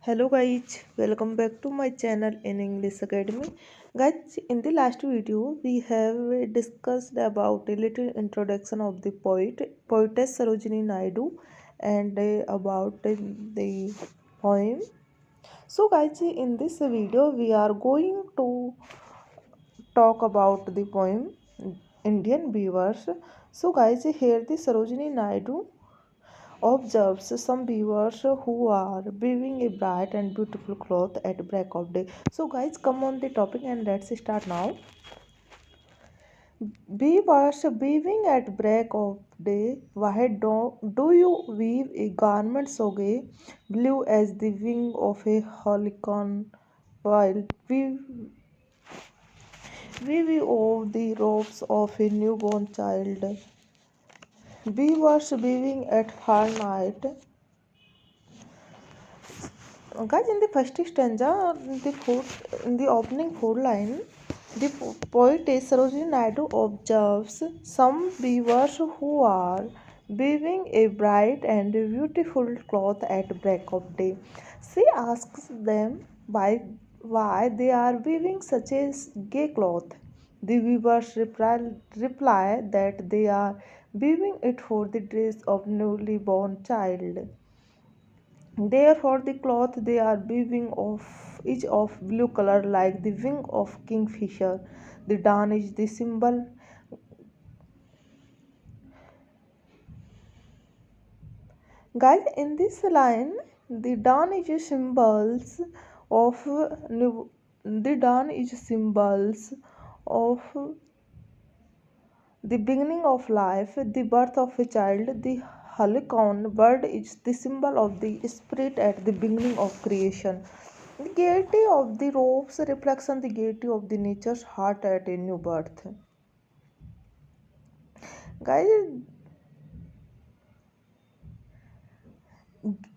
Hello guys, welcome back to my channel in English Academy. Guys, in the last video we have discussed about a little introduction of the poetess Sarojini Naidu and about the poem. So guys, in this video we are going to talk about the poem Indian Beavers. So guys, here the Sarojini Naidu observes some viewers who are weaving a bright and beautiful cloth at break of day. So guys, come on the topic and let's start now. Weavers weaving at break of day, why do you weave a garment so gay, blue as the wing of a helicon, while we weave over the robes of a newborn child. Weavers weaving at far night. Guys, in the first stanza, in the opening four line, the poetess Sarojini Naidu observes some weavers who are weaving a bright and beautiful cloth at break of day. She asks them why they are weaving such a gay cloth. The weavers reply that they are weaving it for the dress of newly born child. Therefore, the cloth they are weaving of is of blue color like the wing of kingfisher. The dawn is the symbol. Guys, in this line, the dawn is symbols of the dawn is symbols of the beginning of life, the birth of a child. The halcyon bird is the symbol of the spirit at the beginning of creation. The gaiety of the robes reflects on the gaiety of the nature's heart at a new birth. Guys,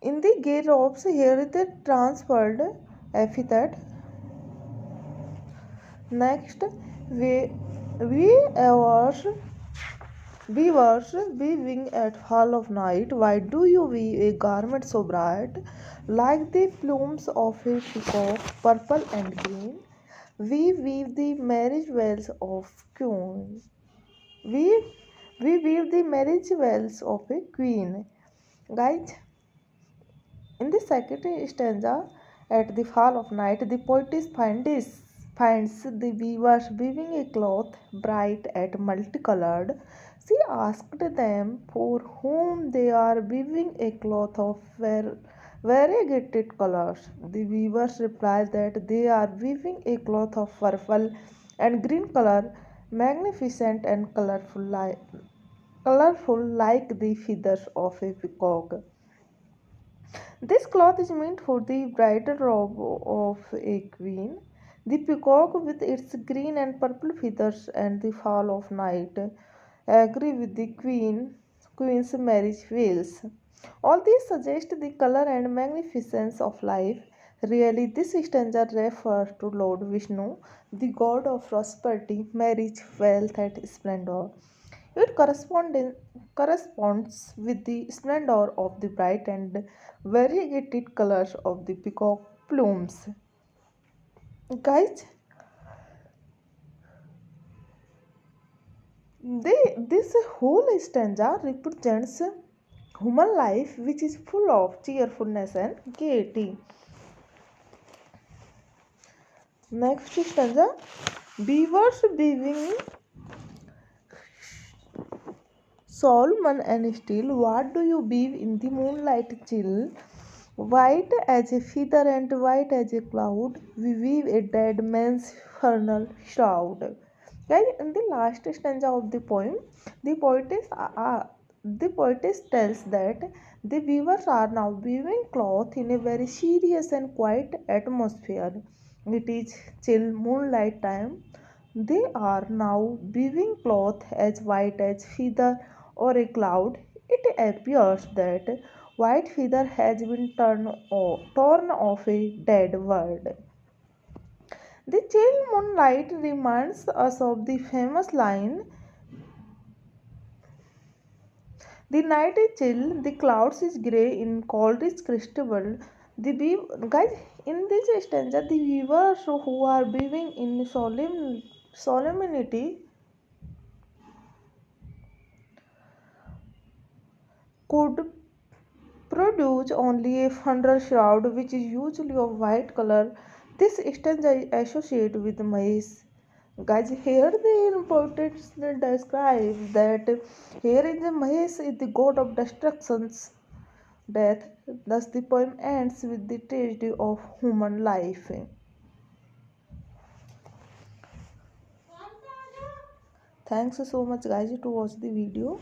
in the gay robes, here is the transferred epithet. Next, we hours weavers weaving at fall of night. Why do you weave a garment so bright, like the plumes of a peacock, purple and green? We weave the marriage bells of queen. We we weave the marriage bells of a queen. Guys, in the second stanza, at the fall of night, the poetess finds the weavers weaving a cloth bright and multicolored. She asked them for whom they are weaving a cloth of variegated colors. The weavers replied that they are weaving a cloth of purple and green color, magnificent and colorful like the feathers of a peacock. This cloth is meant for the bridal robe of a queen. The peacock, with its green and purple feathers and the fall of night, agree with the queen's marriage veils. All these suggest the color and magnificence of life. Really, this stanza refers to Lord Vishnu, the god of prosperity, marriage, wealth, and splendor. It corresponds with the splendor of the bright and variegated colors of the peacock plumes. Guys, this whole stanza represents human life which is full of cheerfulness and gaiety. Next stanza, beavers weaving Solomon and steel, what do you weave in the moonlight chill? White as a feather and white as a cloud, we weave a dead man's funeral shroud. Guys, in the last stanza of the poem, the the poetess tells that the weavers are now weaving cloth in a very serious and quiet atmosphere. It is chill moonlight time. They are now weaving cloth as white as feather or a cloud. It appears that white feather has been torn off a dead bird. The chill moonlight reminds us of the famous line, the night is chill, the clouds is grey in cold is crystal. Guys, in this stanza, the weavers who are weaving in solemnity could produce only a funeral shroud, which is usually of white color. This stanza is associated with maize. Guys, here the importance describe that here in the maize is the god of destructions, death. Thus, the poem ends with the tragedy of human life. Thanks so much, guys, to watch the video.